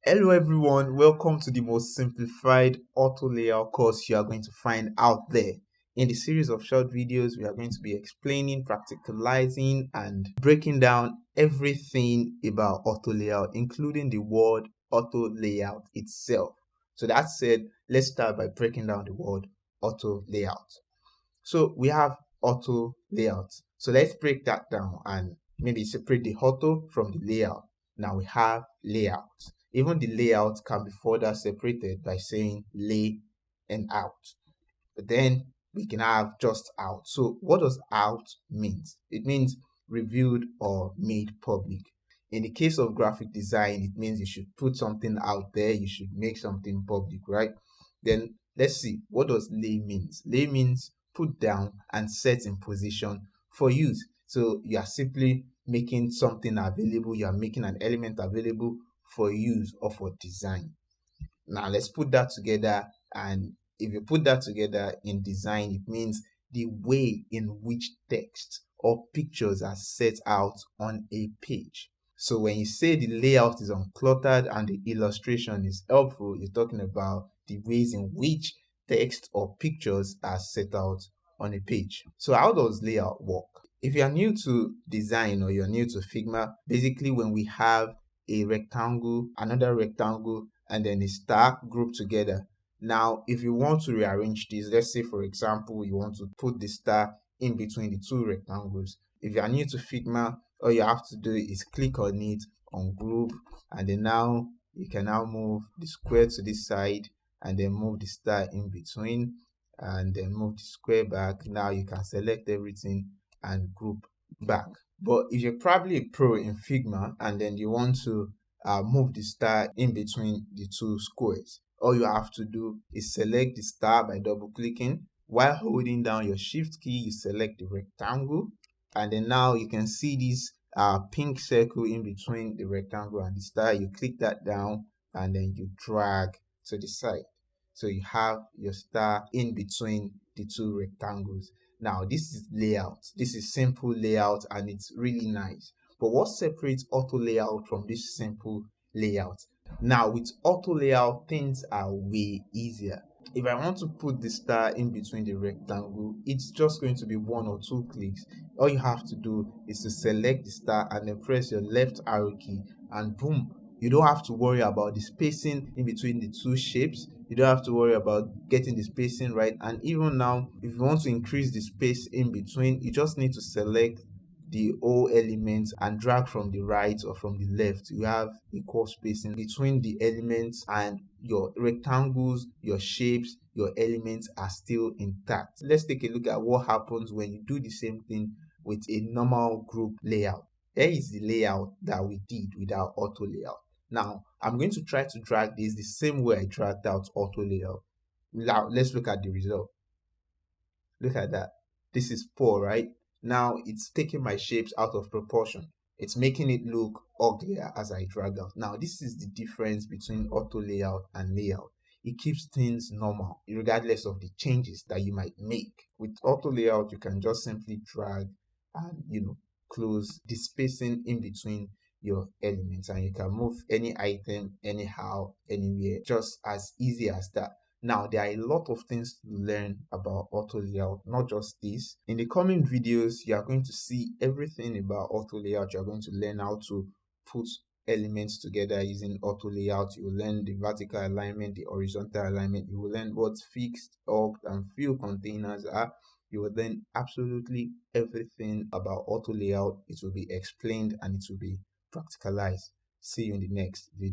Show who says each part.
Speaker 1: Hello everyone, welcome to the most simplified auto layout course you are going to find out there. In the series of short videos, we are going to be explaining, practicalizing, and breaking down everything about auto layout, including the word auto layout itself. So that said, let's start by breaking down the word auto layout. So we have auto layout. So let's break that down and maybe separate the auto from the layout. Now we have layout. Even the layout can be further separated by saying lay and out. But then we can have just out. So what does out means? It means reviewed or made public. In the case of graphic design, it means you should put something out there, you should make something public, right? Then let's see, what does lay means? Lay means put down and set in position for use. So you are simply making something available, you are making an element available for use or for design. Now let's put that together, and if you put that together in design, it means the way in which text or pictures are set out on a page. So when you say the layout is uncluttered and the illustration is helpful, you're talking about the ways in which text or pictures are set out on a page. So how does layout work? If you are new to design or you're new to Figma, basically when we have a rectangle, another rectangle, and then a star grouped together. Now, if you want to rearrange this, let's say for example, you want to put the star in between the two rectangles. If you are new to Figma, all you have to do is click on it on group, and then now you can now move the square to this side and then move the star in between and then move the square back. Now you can select everything and group back. But if you're probably a pro in Figma and then you want to move the star in between the two squares, all you have to do is select the star by double clicking. While holding down your shift key, you select the rectangle, and then now you can see this pink circle in between the rectangle and the star. You click that down and then you drag to the side. So you have your star in between the two rectangles. Now this is layout. This is simple layout and it's really nice. But what separates auto layout from this simple layout? Now with auto layout, things are way easier. If I want to put the star in between the rectangle, it's just going to be one or two clicks. All you have to do is to select the star and then press your left arrow key, and boom, you don't have to worry about the spacing in between the two shapes. You don't have to worry about getting the spacing right. And even now, if you want to increase the space in between, you just need to select the whole elements and drag from the right or from the left. You have equal spacing between the elements, and your rectangles, your shapes, your elements are still intact. Let's take a look at what happens when you do the same thing with a normal group layout. Here is the layout that we did with our auto layout. Now I'm going to try to drag this the same way I dragged out auto layout. Now let's look at the result. Look at that. This is poor, right? Now it's taking my shapes out of proportion. It's making it look uglier as I drag out. Now this is the difference between auto layout and layout. It keeps things normal regardless of the changes that you might make. With auto layout, you can just simply drag and close the spacing in between your elements, and you can move any item anyhow, anywhere, just as easy as that. Now, there are a lot of things to learn about auto layout, not just this. In the coming videos, you are going to see everything about auto layout. You are going to learn how to put elements together using auto layout. You will learn the vertical alignment, the horizontal alignment. You will learn what fixed, arced, and fill containers are. You will learn absolutely everything about auto layout. It will be explained and it will be practicalized. See you in the next video.